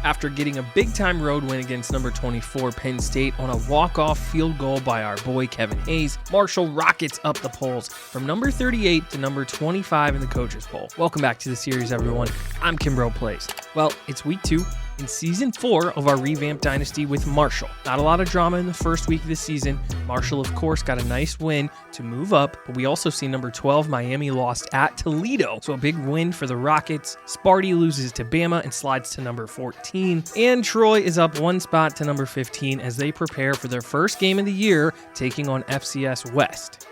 after getting a big-time road win against number 24 Penn State on a walk-off field goal by our boy Kevin Hayes. Marshall rockets up the polls from number 38 to number 25 in the coaches poll. Welcome back to the series, everyone. I'm Kimbroplays. Well, it's week 2 in season 4 of our revamped Dynasty with Marshall. Not a lot of drama in the first week of the season. Marshall, of course, got a nice win to move up, but we also see number 12 Miami lost at Toledo, so a big win for the Rockets. Sparty loses to Bama and slides to number 14, and Troy is up 1 spot to number 15 as they prepare for their first game of the year, taking on FCS West.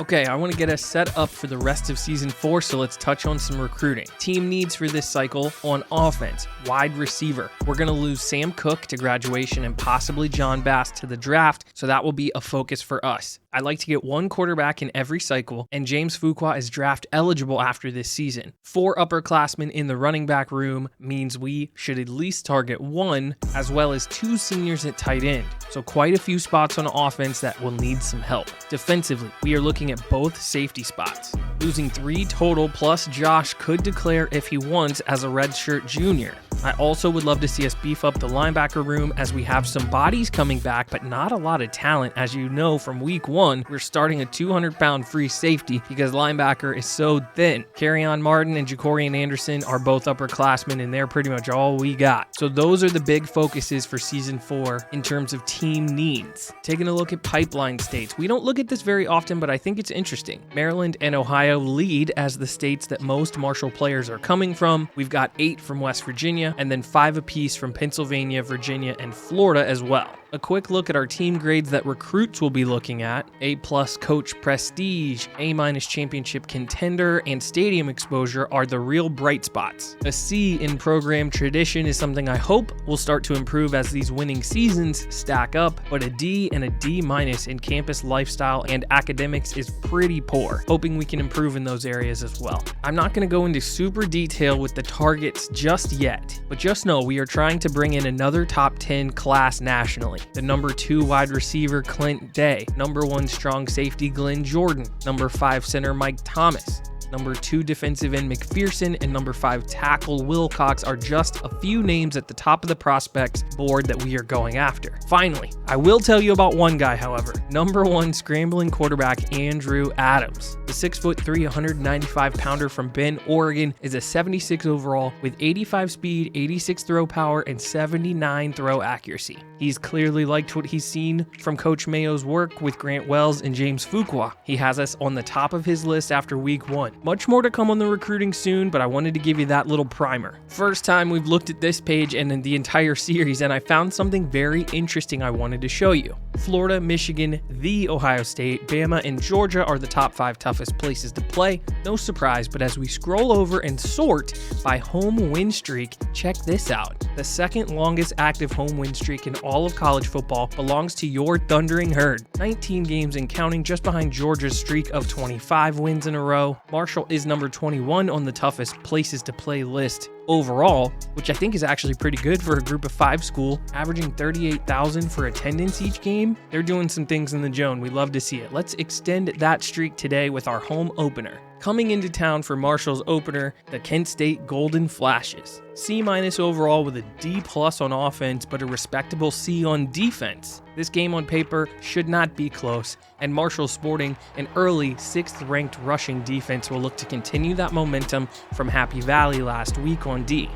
Okay, I want to get us set up for the rest of Season 4, so let's touch on some recruiting. Team needs for this cycle on offense. Wide receiver. We're going to lose Sam Cook to graduation and possibly John Bass to the draft, so that will be a focus for us. I'd like to get 1 quarterback in every cycle, and James Fuqua is draft eligible after this season. 4 upperclassmen in the running back room means we should at least target 1, as well as 2 seniors at tight end. So quite a few spots on offense that will need some help. Defensively, we are looking at both safety spots. Losing 3 total, plus Josh could declare if he wants as a redshirt junior. I also would love to see us beef up the linebacker room as we have some bodies coming back, but not a lot of talent. As you know from week 1, we're starting a 200-pound free safety because linebacker is so thin. Kerryon Martin and Jacorian Anderson are both upperclassmen, and they're pretty much all we got. So those are the big focuses for Season 4 in terms of team needs. Taking a look at pipeline states. We don't look at this very often, but I think it's interesting. Maryland and Ohio lead as the states that most Marshall players are coming from. We've got 8 from West Virginia, and then 5 apiece from Pennsylvania, Virginia, and Florida as well. A quick look at our team grades that recruits will be looking at. A+ coach prestige, A- championship contender, and stadium exposure are the real bright spots. A C in program tradition is something I hope will start to improve as these winning seasons stack up, but a D and a D- in campus lifestyle and academics is pretty poor. Hoping we can improve in those areas as well. I'm not going to go into super detail with the targets just yet, but just know we are trying to bring in another top 10 class nationally. The number 2 wide receiver, Clint Day. Number 1 strong safety, Glenn Jordan. Number 5 center, Mike Thomas. Number 2 defensive end, McPherson, and number 5 tackle, Wilcox, are just a few names at the top of the prospects board that we are going after. Finally, I will tell you about one guy, however. Number 1 scrambling quarterback, Andrew Adams. The 6'3", 195-pounder from Bend, Oregon is a 76 overall with 85 speed, 86 throw power, and 79 throw accuracy. He's clearly liked what he's seen from Coach Mayo's work with Grant Wells and James Fuqua. He has us on the top of his list after week 1. Much more to come on the recruiting soon, but I wanted to give you that little primer. First time we've looked at this page and in the entire series, and I found something very interesting I wanted to show you. Florida, Michigan, the Ohio State, Bama, and Georgia are the top 5 toughest places to play. No surprise, but as we scroll over and sort by home win streak, check this out. The second longest active home win streak in all of college football belongs to your Thundering Herd. 19 games and counting, just behind Georgia's streak of 25 wins in a row. Marshall is number 21 on the toughest places to play list overall, which I think is actually pretty good for a group of 5 school, averaging 38,000 for attendance each game. They're doing some things in the zone. We love to see it. Let's extend that streak today with our home opener. Coming into town for Marshall's opener, the Kent State Golden Flashes. C- overall with a D+ on offense, but a respectable C on defense. This game on paper should not be close, and Marshall sporting an early 6th-ranked rushing defense will look to continue that momentum from Happy Valley last week on D.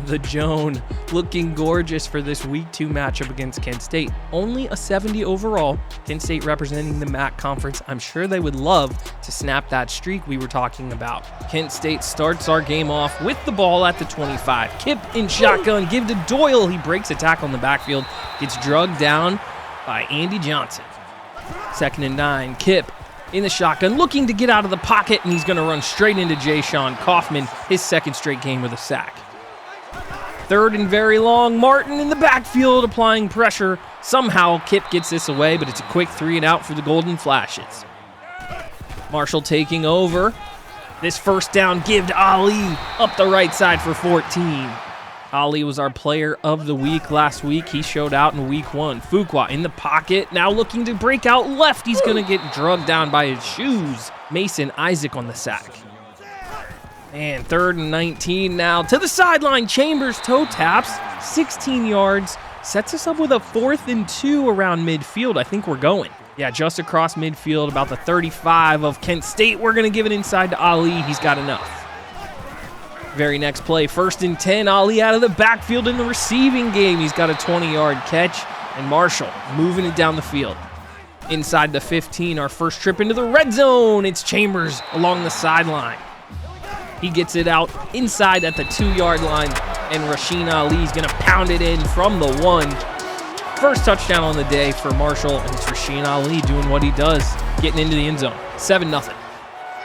The Joan looking gorgeous for this week 2 matchup against Kent State. Only a 70 overall, Kent State representing the MAC conference. I'm sure they would love to snap that streak we were talking about. Kent State starts our game off with the ball at the 25. Kip in shotgun, give to Doyle. He breaks a tackle in the backfield, gets drugged down by Andy Johnson. 2nd and 9, Kip in the shotgun, looking to get out of the pocket, and he's going to run straight into Jay Sean Kaufman, his 2nd straight game with a sack. 3rd and very long, Martin in the backfield applying pressure. Somehow Kip gets this away, but it's a quick 3 and out for the Golden Flashes. Marshall taking over. This first down, give to Ali up the right side for 14. Ali was our player of the week last week. He showed out in week 1. Fuqua in the pocket, now looking to break out left. He's going to get drugged down by his shoes. Mason Isaac on the sack. And 3rd and 19 now to the sideline. Chambers toe taps. 16 yards. Sets us up with a 4th and 2 around midfield. I think we're going. Yeah, just across midfield, about the 35 of Kent State. We're going to give it inside to Ali. He's got enough. Very next play, 1st and 10. Ali out of the backfield in the receiving game. He's got a 20-yard catch. And Marshall moving it down the field. Inside the 15, our first trip into the red zone. It's Chambers along the sideline. He gets it out inside at the 2-yard line. And Rasheen Ali's going to pound it in from the 1. First touchdown on the day for Marshall, and it's Rasheen Ali doing what he does, getting into the end zone. 7-0.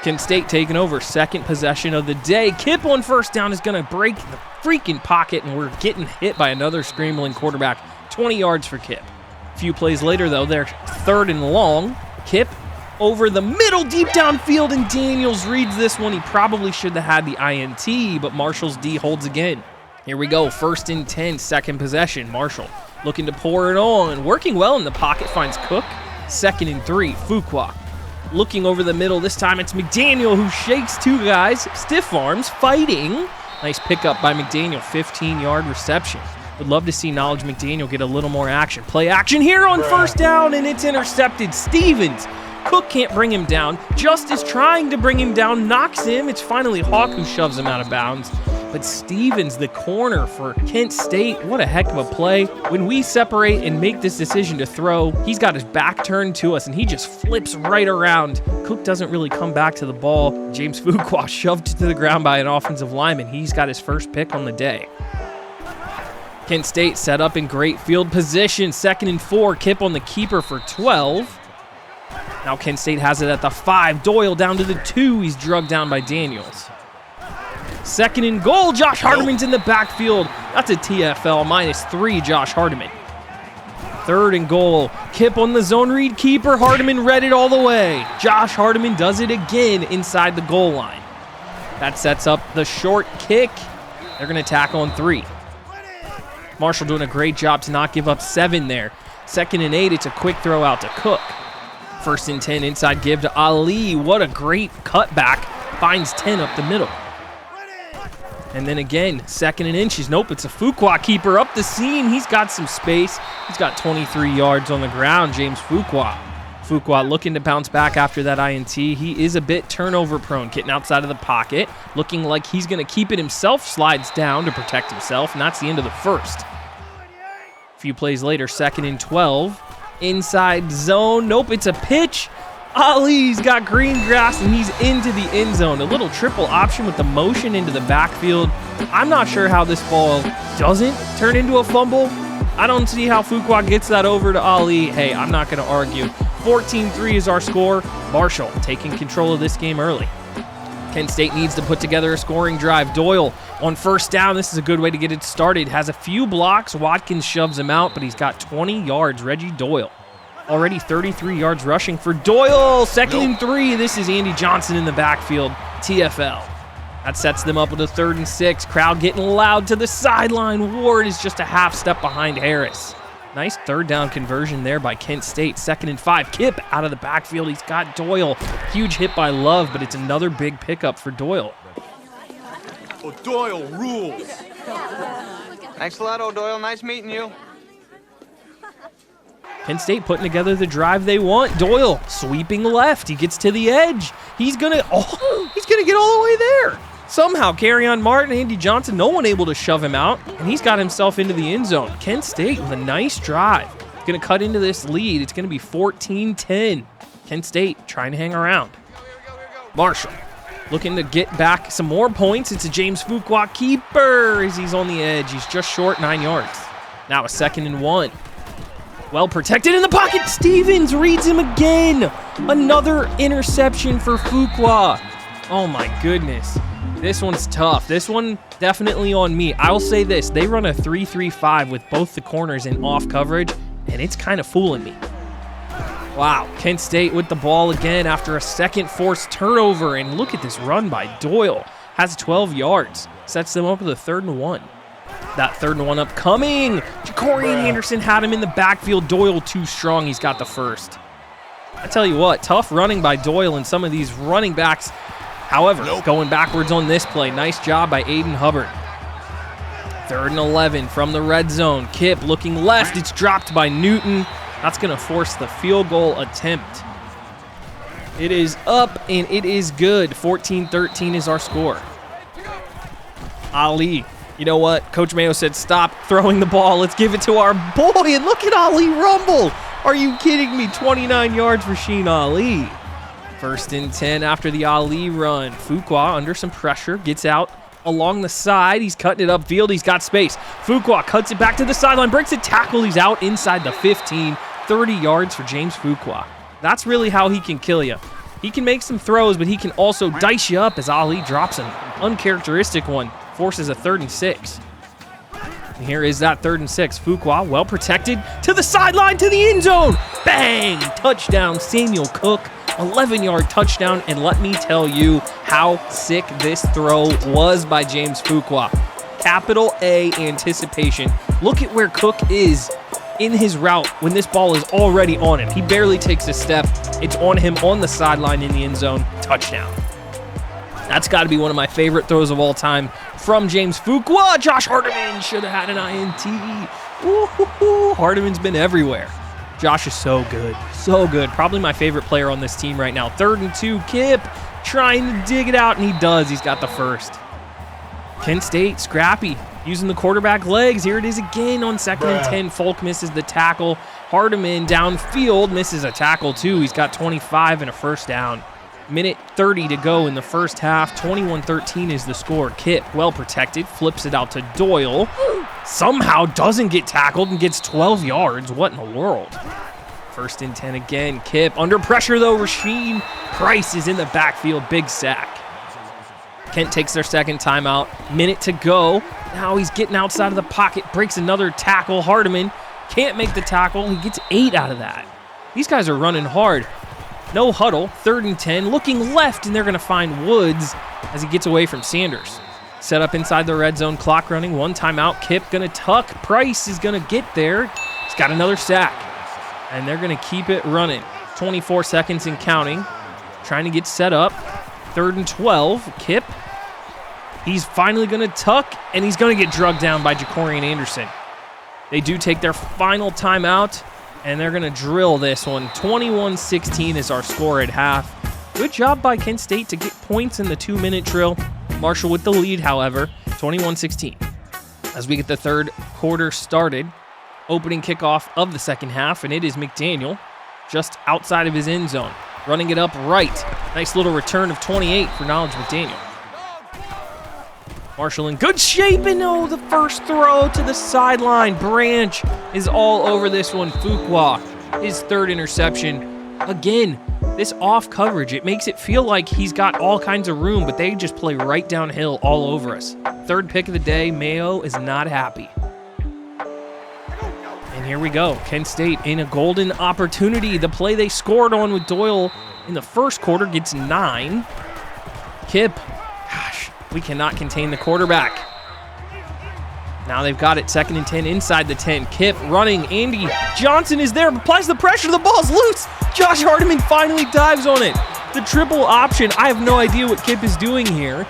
Kent State taking over, 2nd possession of the day. Kip on 1st down is going to break the freaking pocket, and we're getting hit by another scrambling quarterback. 20 yards for Kip. A few plays later, though, they're 3rd and long. Kip over the middle, deep downfield, and Daniels reads this one. He probably should have had the INT, but Marshall's D holds again. Here we go, 1st and 10, 2nd possession. Marshall looking to pour it on. Working well in the pocket, finds Cook. 2nd and 3, Fuqua. Looking over the middle, this time it's McDaniel who shakes 2 guys. Stiff arms, fighting. Nice pickup by McDaniel, 15-yard reception. Would love to see Knowledge McDaniel get a little more action. Play action here on 1st down, and it's intercepted. Stevens. Cook can't bring him down. Justice trying to bring him down, knocks him. It's finally Hawk who shoves him out of bounds. But Stevens, the corner for Kent State, what a heck of a play. When we separate and make this decision to throw, he's got his back turned to us, and he just flips right around. Cook doesn't really come back to the ball. James Fuqua shoved to the ground by an offensive lineman. He's got his first pick on the day. Kent State set up in great field position. 2nd and 4, Kip on the keeper for 12. Now Kent State has it at the 5. Doyle down to the 2. He's drugged down by Daniels. 2nd and goal. Josh Hardiman's in the backfield. That's a TFL, -3, Josh Hardiman. 3rd and goal. Kip on the zone read keeper. Hardiman read it all the way. Josh Hardiman does it again inside the goal line. That sets up the short kick. They're going to tackle on 3. Marshall doing a great job to not give up 7 there. 2nd and 8. It's a quick throw out to Cook. 1st and 10, inside give to Ali. What a great cutback. Finds 10 up the middle. And then again, 2nd and inches. Nope, it's a Fuqua keeper up the seam. He's got some space. He's got 23 yards on the ground, James Fuqua. Fuqua looking to bounce back after that INT. He is a bit turnover prone, getting outside of the pocket. Looking like he's going to keep it himself, slides down to protect himself, and that's the end of the 1st. A few plays later, 2nd and 12. Inside zone. Nope, it's a pitch. Ali's got green grass, and he's into the end zone. A little triple option with the motion into the backfield. I'm not sure how this ball doesn't turn into a fumble. I don't see how Fuqua gets that over to Ali. Hey, I'm not going to argue. 14-3 is our score. Marshall taking control of this game early. Kent State needs to put together a scoring drive. Doyle on 1st down. This is a good way to get it started. Has a few blocks. Watkins shoves him out, but he's got 20 yards. Reggie Doyle. Already 33 yards rushing for Doyle. 2nd and 3. This is Andy Johnson in the backfield. TFL. That sets them up with a 3rd and 6. Crowd getting loud to the sideline. Ward is just a half step behind Harris. Nice 3rd down conversion there by Kent State. 2nd and 5. Kip out of the backfield. He's got Doyle. Huge hit by Love, but it's another big pickup for Doyle. Oh, Doyle rules. Thanks a lot, O'Doyle. Nice meeting you. Kent State putting together the drive they want. Doyle sweeping left. He gets to the edge. He's gonna get all the way there. Somehow, Kerryon Martin, Andy Johnson, no one able to shove him out, and he's got himself into the end zone. Kent State with a nice drive. Going to cut into this lead. It's going to be 14-10. Kent State trying to hang around. Marshall looking to get back some more points. It's a James Fuqua keeper as he's on the edge. He's just short 9 yards. Now a 2nd and 1. Well protected in the pocket. Stevens reads him again. Another interception for Fuqua. Oh my goodness. This one's tough. This one definitely on me. I'll say this. They run a 3-3-5 with both the corners in off coverage, and it's kind of fooling me. Wow. Kent State with the ball again after a second forced turnover, and look at this run by Doyle. Has 12 yards. Sets them up with a 3rd and 1. That 3rd and 1 upcoming. Ja'Cory Anderson had him in the backfield. Doyle too strong. He's got the 1st. I tell you what, tough running by Doyle and some of these running backs. However, going backwards on this play. Nice job by Aiden Hubbard. 3rd and 11 from the red zone. Kipp looking left. It's dropped by Newton. That's going to force the field goal attempt. It is up, and it is good. 14-13 is our score. Ali. You know what? Coach Mayo said stop throwing the ball. Let's give it to our boy, and look at Ali rumble. Are you kidding me? 29 yards for Sheen Ali. 1st and 10 after the Ali run. Fuqua under some pressure, gets out along the side. He's cutting it upfield. He's got space. Fuqua cuts it back to the sideline, breaks a tackle. He's out inside the 15. 30 yards for James Fuqua. That's really how he can kill you. He can make some throws, but he can also dice you up as Ali drops an uncharacteristic one. Forces a 3rd and 6. And here is that 3rd and 6. Fuqua well protected to the sideline, to the end zone. Bang! Touchdown, Samuel Cook. 11-yard touchdown, and let me tell you how sick this throw was by James Fuqua. Capital A anticipation. Look at where Cook is in his route when this ball is already on him. He barely takes a step. It's on him on the sideline in the end zone. Touchdown. That's got to be one of my favorite throws of all time from James Fuqua. Josh Hardiman should have had an INT. Woo-hoo-hoo. Hardiman's been everywhere. Josh is so good. So good. Probably my favorite player on this team right now. 3rd and 2. Kipp trying to dig it out, and he does. He's got the first. Kent State, scrappy, using the quarterback legs. Here it is again on 2nd and 10. Folk misses the tackle. Hardiman downfield misses a tackle too. He's got 25 and a first down. Minute 30 to go in the first half. 21-13 is the score. Kipp, well protected, flips it out to Doyle. Somehow doesn't get tackled and gets 12 yards. What in the world? 1st and 10 again. Kipp under pressure though. Rasheem Price is in the backfield. Big sack. Kent takes their second timeout. Minute to go. Now he's getting outside of the pocket. Breaks another tackle. Hardiman can't make the tackle. He gets 8 out of that. These guys are running hard. No huddle. 3rd and 10. Looking left, and they're going to find Woods as he gets away from Sanders. Set up inside the red zone. Clock running. 1 timeout. Kipp going to tuck. Price is going to get there. He's got another sack. And they're going to keep it running. 24 seconds and counting. Trying to get set up. 3rd and 12. Kipp. He's finally going to tuck, and he's going to get drugged down by Jacorian Anderson. They do take their final timeout, and they're going to drill this one. 21-16 is our score at half. Good job by Kent State to get points in the 2-minute drill. Marshall with the lead, however, 21-16. As we get the 3rd quarter started, opening kickoff of the 2nd half, and it is McDaniel just outside of his end zone, running it up right. Nice little return of 28 for Knowledge McDaniel. Marshall in good shape, and the first throw to the sideline. Branch is all over this one. Fuqua, his 3rd interception. Again, this off coverage, it makes it feel like he's got all kinds of room, but they just play right downhill all over us. 3rd pick of the day. Mayo is not happy. And here we go. Kent State in a golden opportunity. The play they scored on with Doyle in the first quarter gets 9. Kipp. Gosh, we cannot contain the quarterback. Now they've got it 2nd and 10 inside the 10. Kipp running. Andy Johnson is there, applies the pressure. The ball's loose. Josh Hardiman finally dives on it. The triple option. I have no idea what Kipp is doing here.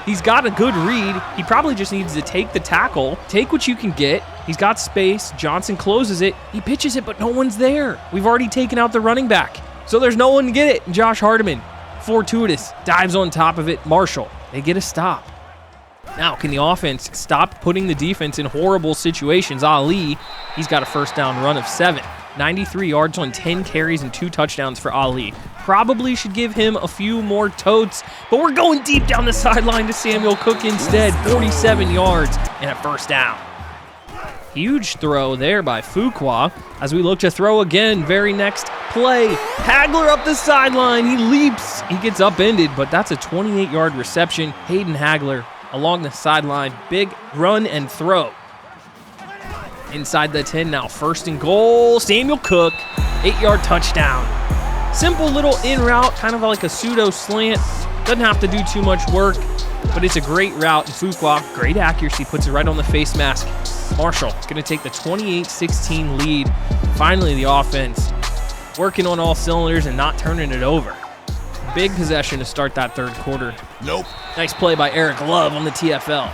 He's got a good read. He probably just needs to take the tackle. Take what you can get. He's got space. Johnson closes it. He pitches it, but no one's there. We've already taken out the running back, so there's no one to get it. Josh Hardiman, fortuitous, dives on top of it. Marshall, they get a stop. Now, can the offense stop putting the defense in horrible situations? Ali, he's got a first down run of 7. 93 yards on 10 carries and 2 touchdowns for Ali. Probably should give him a few more totes, but we're going deep down the sideline to Samuel Cook instead. 47 yards and a first down. Huge throw there by Fuqua as we look to throw again. Very next play. Hagler up the sideline. He leaps. He gets upended, but that's a 28-yard reception. Hayden Hagler along the sideline. Big run and throw. Inside the 10 now. 1st and goal. Samuel Cook, 8-yard touchdown. Simple little in route, kind of like a pseudo slant. Doesn't have to do too much work, but it's a great route. And Fuqua, great accuracy, puts it right on the face mask. Marshall is going to take the 28-16 lead. Finally, the offense working on all cylinders and not turning it over. Big possession to start that 3rd quarter. Nope. Nice play by Eric Love on the TFL.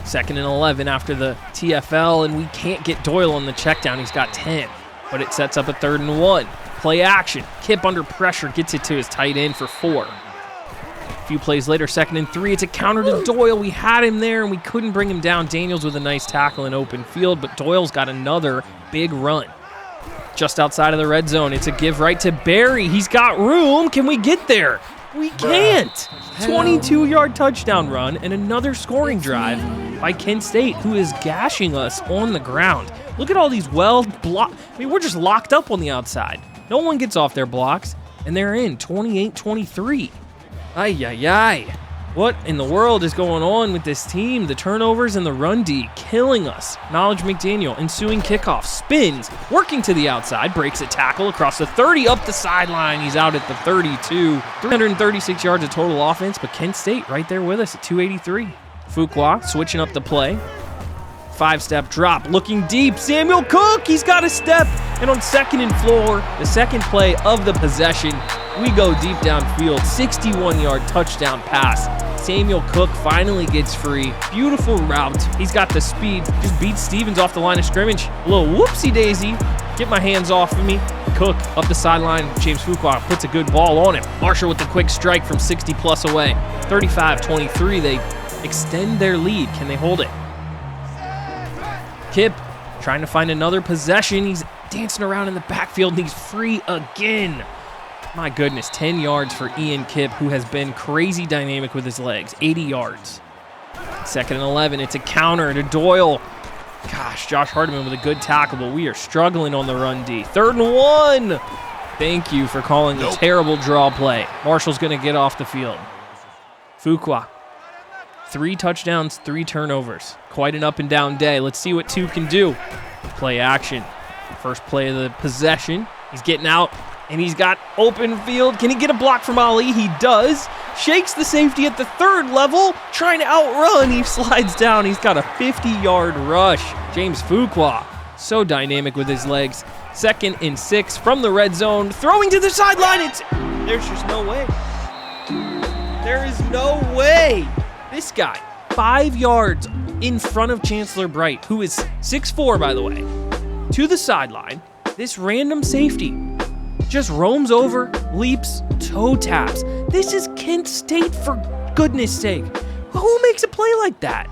2nd and 11 after the TFL, and we can't get Doyle on the check down. He's got 10, but it sets up a 3rd and 1. Play action. Kip under pressure gets it to his tight end for 4. A few plays later, 2nd and 3. It's a counter to Doyle. We had him there, and we couldn't bring him down. Daniels with a nice tackle in open field, but Doyle's got another big run. Just outside of the red zone, it's a give right to Barry. He's got room. Can we get there? We can't. 22-yard touchdown run and another scoring drive by Kent State, who is gashing us on the ground. Look at all these we're just locked up on the outside. No one gets off their blocks, and they're in 28-23. Ay. What in the world is going on with this team? The turnovers and the run D killing us. Knowledge McDaniel, ensuing kickoff, spins, working to the outside, breaks a tackle across the 30, up the sideline. He's out at the 32. 336 yards of total offense, but Kent State right there with us at 283. Fuqua switching up the play. 5-step drop, looking deep. Samuel Cook, he's got a step. And on 2nd and 4, the second play of the possession, we go deep downfield. 61-yard touchdown pass. Samuel Cook finally gets free. Beautiful route. He's got the speed. Just beats Stevens off the line of scrimmage. A little whoopsie-daisy. Get my hands off of me. Cook up the sideline. James Fuqua puts a good ball on him. Marshall with the quick strike from 60-plus away. 35-23. They extend their lead. Can they hold it? Kip trying to find another possession. He's dancing around in the backfield, and he's free again. My goodness, 10 yards for Ian Kip, who has been crazy dynamic with his legs. 80 yards. 2nd and 11, it's a counter to Doyle. Gosh, Josh Hardiman with a good tackle, but we are struggling on the run D. 3rd and 1. Thank you for calling a terrible draw play. Marshall's going to get off the field. Fuqua. 3 touchdowns, 3 turnovers. Quite an up and down day. Let's see what 2 can do. Play action. First play of the possession. He's getting out. And he's got open field. Can he get a block from Ali? He does. Shakes the safety at the 3rd level. Trying to outrun. He slides down. He's got a 50-yard rush. James Fuqua, so dynamic with his legs. 2nd and 6 from the red zone. Throwing to the sideline. There's just no way. There is no way. This guy, 5 yards in front of Chancellor Bright, who is 6'4", by the way, to the sideline. This random safety just roams over, leaps, toe taps. This is Kent State, for goodness sake. Who makes a play like that?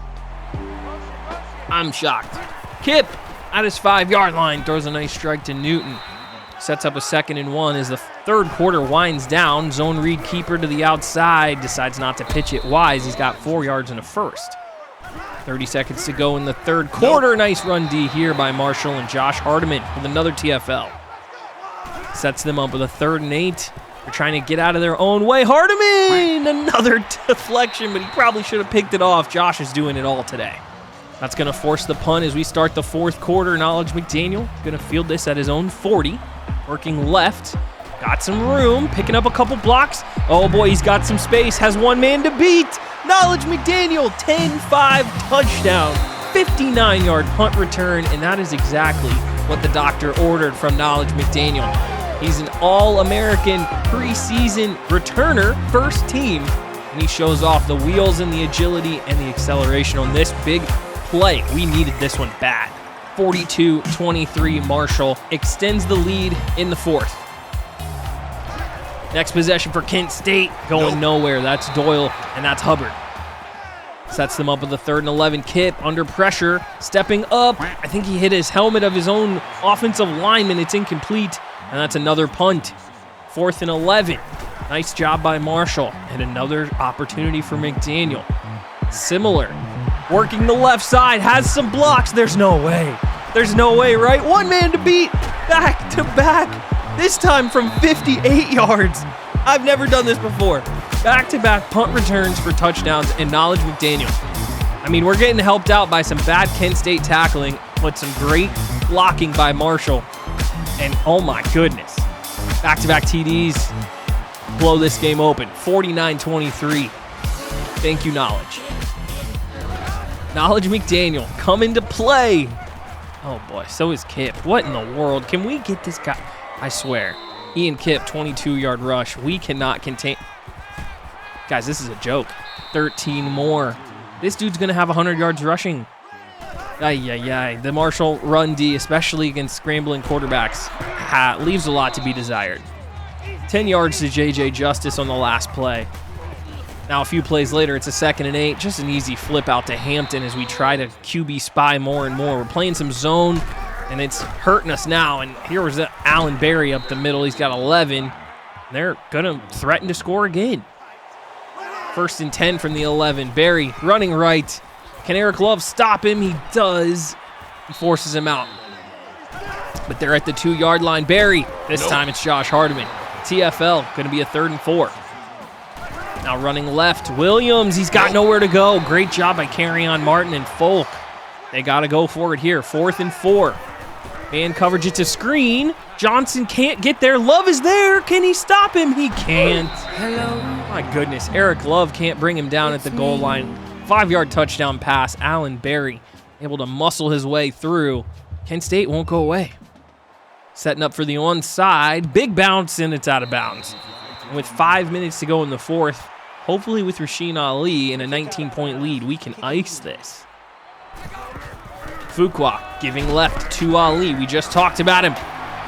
I'm shocked. Kip at his 5-yard line throws a nice strike to Newton. Sets up a 2nd and 1 as the 3rd quarter winds down. Zone read keeper to the outside. Decides not to pitch it wise. He's got 4 yards and a first. 30 seconds to go in the 3rd quarter. Nice run D here by Marshall and Josh Hardiman with another TFL. Sets them up with a 3rd and 8. They're trying to get out of their own way. Hardiman! Another deflection, but he probably should have picked it off. Josh is doing it all today. That's going to force the punt as we start the 4th quarter. Knowledge McDaniel going to field this at his own 40. Working left. Got some room. Picking up a couple blocks. Oh boy, he's got some space. Has one man to beat. Knowledge McDaniel, 10-5 touchdown. 59-yard punt return, and that is exactly what the doctor ordered from Knowledge McDaniel. He's an All-American preseason returner, first team, and he shows off the wheels and the agility and the acceleration on this big play. We needed this one bad. 42-23, Marshall extends the lead in the 4th. Next possession for Kent State, going nowhere. That's Doyle, and that's Hubbard. Sets them up with a 3rd and 11. Kip under pressure, stepping up. I think he hit his helmet of his own offensive lineman. It's incomplete, and that's another punt. 4th and 11. Nice job by Marshall, and another opportunity for McDaniel. Similar. Working the left side, has some blocks. There's no way. There's no way, right? One man to beat, back to back. This time from 58 yards. I've never done this before. Back-to-back punt returns for touchdowns and Knowledge McDaniel. I mean, we're getting helped out by some bad Kent State tackling, but some great blocking by Marshall. And oh my goodness. Back-to-back TDs blow this game open. 49-23. Thank you, Knowledge. Knowledge McDaniel coming to play. Oh boy, so is Kip. What in the world? Can we get this guy? I swear. Ian Kip, 22-yard rush. We cannot contain. Guys, this is a joke. 13 more. This dude's going to have 100 yards rushing. The Marshall run D, especially against scrambling quarterbacks, leaves a lot to be desired. 10 yards to J.J. Justice on the last play. Now, a few plays later, it's a 2nd and 8. Just an easy flip out to Hampton as we try to QB spy more and more. We're playing some zone, and it's hurting us now. And here was Allen Berry up the middle. He's got 11. They're going to threaten to score again. 1st and 10 from the 11. Berry running right. Can Eric Love stop him? He does. He forces him out. But they're at the 2-yard line. Berry. This time it's Josh Hardiman. TFL, going to be a 3rd and 4. Now running left, Williams. He's got nowhere to go. Great job by Carryon Martin and Folk. They got to go for it here. 4th and 4. Man coverage, it's a screen. Johnson can't get there. Love is there. Can he stop him? He can't. Hello. My goodness. Eric Love can't bring him down at the goal line. 5-yard touchdown pass. Allen Berry able to muscle his way through. Kent State won't go away. Setting up for the onside. Big bounce, and it's out of bounds. And with 5 minutes to go in the 4th, hopefully with Rasheen Ali in a 19-point lead, we can ice this. Fuqua giving left to Ali. We just talked about him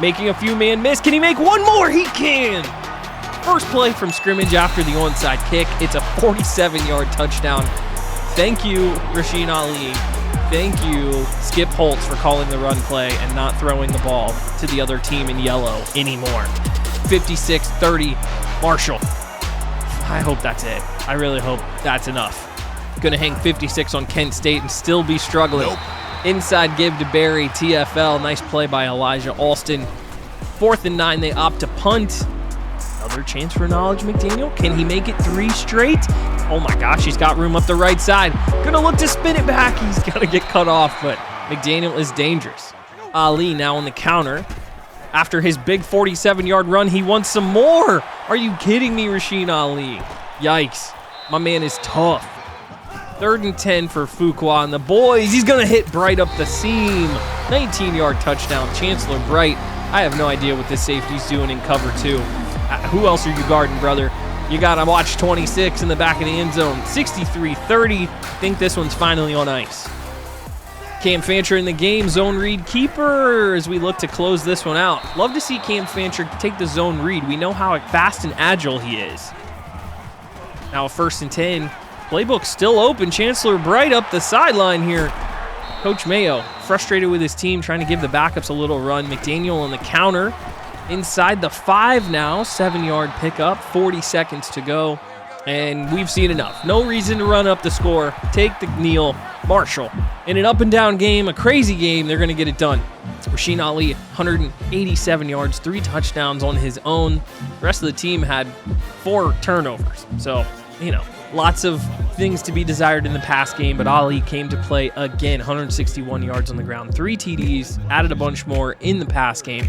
making a few man miss. Can he make one more? He can. First play from scrimmage after the onside kick. It's a 47-yard touchdown. Thank you, Rasheen Ali. Thank you, Skip Holtz, for calling the run play and not throwing the ball to the other team in yellow anymore. 56-30, Marshall. I hope that's it. I really hope that's enough. Gonna hang 56 on Kent State and still be struggling. Nope. Inside give to Berry, TFL. Nice play by Elijah Alston. 4th and 9, they opt to punt. Another chance for Knowledge McDaniel. Can he make it 3 straight? Oh my gosh, he's got room up the right side. Gonna look to spin it back. He's gonna get cut off, but McDaniel is dangerous. Ali now on the counter. After his big 47-yard run, he wants some more. Are you kidding me, Rasheen Ali? Yikes. My man is tough. 3rd and 10 for Fuqua and the boys. He's going to hit Bright up the seam. 19-yard touchdown. Chancellor Bright. I have no idea what this safety's doing in cover 2. Who else are you guarding, brother? You got to watch 26 in the back of the end zone. 63-30. I think this one's finally on ice. Cam Fancher in the game. Zone read keeper as we look to close this one out. Love to see Cam Fancher take the zone read. We know how fast and agile he is. Now 1st and 10. Playbook still open. Chancellor Bright up the sideline here. Coach Mayo frustrated with his team, trying to give the backups a little run. McDaniel on the counter. Inside the 5 now. 7-yard pickup. 40 seconds to go. And we've seen enough. No reason to run up the score. Take the kneel. Marshall. In an up-and-down game, a crazy game, they're going to get it done. Rasheen Ali, 187 yards, 3 touchdowns on his own. The rest of the team had 4 turnovers. So, lots of things to be desired in the pass game, but Ali came to play again. 161 yards on the ground, 3 TDs, added a bunch more in the pass game.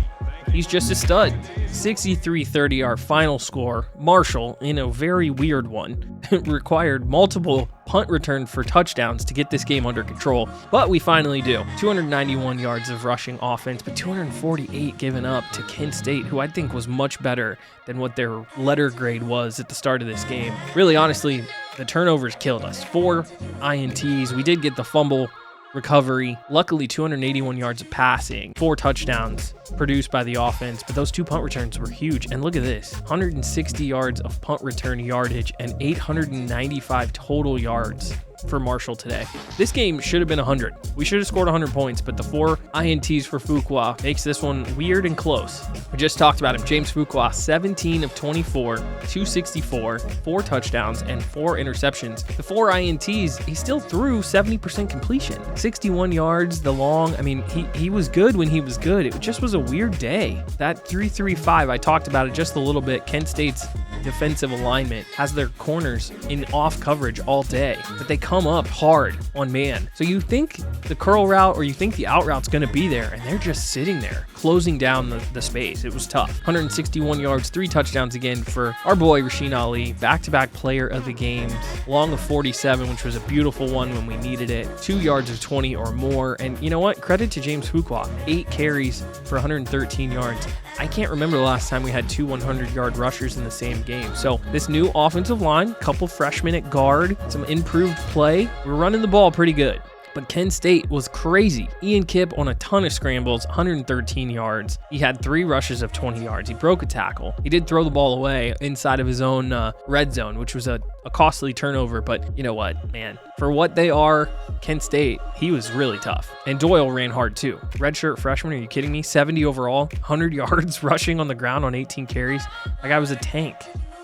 He's just a stud. 63-30, our final score. Marshall, in a very weird one, required multiple punt returns for touchdowns to get this game under control, but we finally do. 291 yards of rushing offense, but 248 given up to Kent State, who I think was much better than what their letter grade was at the start of this game. Really, honestly, the turnovers killed us. 4 INTs. We did get the fumble recovery. Luckily, 281 yards of passing, 4 touchdowns produced by the offense, but those 2 punt returns were huge. And look at this, 160 yards of punt return yardage and 895 total yards for Marshall today. This game should have been 100. We should have scored 100 points, but the 4 INTs for Fuqua makes this one weird and close. We just talked about him. James Fuqua, 17 of 24, 264, 4 touchdowns, and 4 interceptions. The 4 INTs, he still threw 70% completion. 61 yards, the long, he was good when he was good. It just was a weird day. That 3-3-5, I talked about it just a little bit. Kent State's defensive alignment has their corners in off coverage all day, but they come up hard on man. So you think the curl route or you think the out route's going to be there, and they're just sitting there, closing down the space. It was tough. 161 yards, 3 touchdowns again for our boy Rasheen Ali, back-to-back player of the game, long of 47, which was a beautiful one when we needed it, 2 yards of 20 or more. And you know what? Credit to James Fuqua, 8 carries for 113 yards. I can't remember the last time we had two 100-yard rushers in the same game. So this new offensive line, couple freshmen at guard, some improved play. We're running the ball pretty good. But Kent State was crazy. Ian Kipp on a ton of scrambles, 113 yards. He had 3 rushes of 20 yards. He broke a tackle. He did throw the ball away inside of his own red zone, which was a costly turnover. But you know what, man? For what they are, Kent State, he was really tough. And Doyle ran hard too. Redshirt freshman, are you kidding me? 70 overall, 100 yards rushing on the ground on 18 carries. That guy was a tank.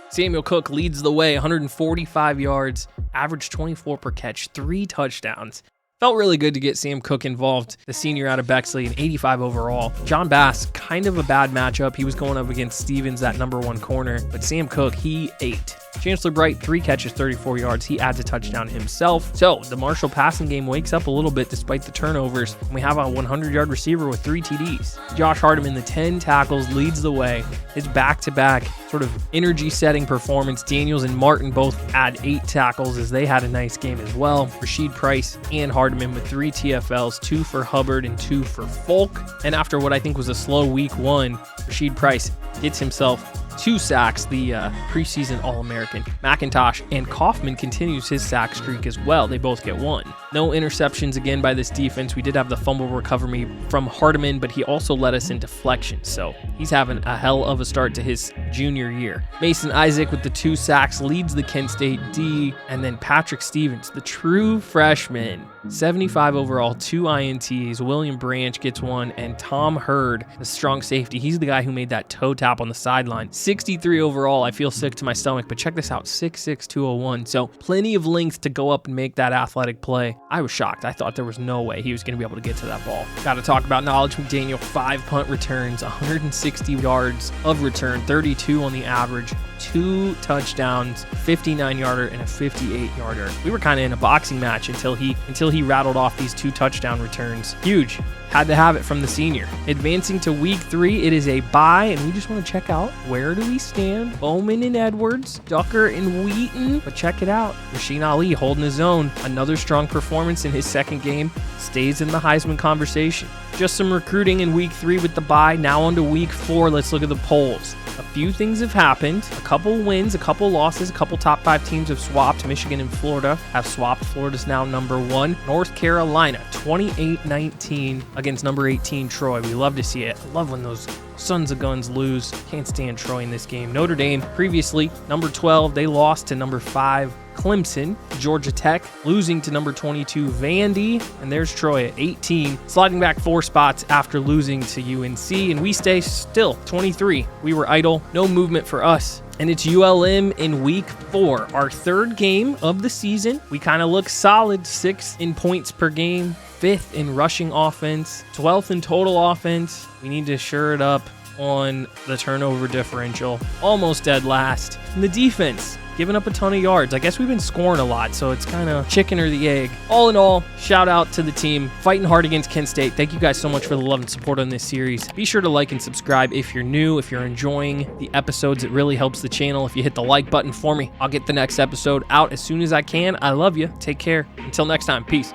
Samuel Cook leads the way, 145 yards, average 24 per catch, 3 touchdowns. Felt really good to get Sam Cook involved, the senior out of Bexley, an 85 overall. John Bass, kind of a bad matchup. He was going up against Stevens, that number 1 corner, but Sam Cook, he ate. Chancellor Bright, 3 catches, 34 yards. He adds a touchdown himself. So the Marshall passing game wakes up a little bit despite the turnovers. And we have a 100-yard receiver with 3 TDs. Josh Hardiman, the 10 tackles, leads the way. His back-to-back sort of energy-setting performance. Daniels and Martin both add 8 tackles as they had a nice game as well. Rasheed Price and Hardiman with 3 TFLs, 2 for Hubbard and 2 for Folk. And after what I think was a slow week 1, Rasheed Price gets himself 2 sacks, the preseason All-American. McIntosh and Kaufman continues his sack streak as well. They both get 1. No interceptions again by this defense. We did have the fumble recovery from Hardiman, but he also led us in deflections, so he's having a hell of a start to his junior year. Mason Isaac with the 2 sacks leads the Kent State D, and then Patrick Stevens, the true freshman, 75 overall, 2 INTs. William Branch gets 1, and Tom Hurd, the strong safety, he's the guy who made that toe tap on the sideline. 63 overall. I feel sick to my stomach, but check this out, 6'6", 201. So plenty of length to go up and make that athletic play. I was shocked. I thought there was no way he was going to be able to get to that ball. Got to talk about Knowledge McDaniel, 5 punt returns, 160 yards of return, 32 on the average, 2 touchdowns, 59-yarder and a 58-yarder. We were kind of in a boxing match until he rattled off these 2 touchdown returns. Huge. Had to have it from the senior. Advancing to week 3, it is a bye, and we just want to check out where do we stand. Bowman and Edwards, Ducker and Wheaton, but check it out. Rasheen Ali holding his own. Another strong performance in his second game, stays in the Heisman conversation. Just some recruiting in week 3 with the bye. Now on to week 4. Let's look at the polls. A few things have happened. A couple wins, a couple losses, a couple top 5 teams have swapped. Michigan and Florida have swapped. Florida's now number 1. North Carolina, 28-19 against number 18 Troy. We love to see it. I love when those sons of guns lose. Can't stand Troy in this game. Notre Dame, previously number 12, they lost to number 5 Clemson. Georgia Tech losing to number 22 Vandy, and there's Troy at 18, sliding back 4 spots after losing to UNC, and we stay still 23. We were idle, no movement for us. And it's ULM in week 4, our 3rd game of the season. We kind of look solid, 6th in points per game, 5th in rushing offense, 12th in total offense. We need to shore it up on the turnover differential. Almost dead last. And the defense, giving up a ton of yards. I guess we've been scoring a lot, so it's kind of chicken or the egg. All in all, shout out to the team fighting hard against Kent State. Thank you guys so much for the love and support on this series. Be sure to like and subscribe if you're new. If you're enjoying the episodes, it really helps the channel. If you hit the like button for me, I'll get the next episode out as soon as I can. I love you. Take care. Until next time, peace.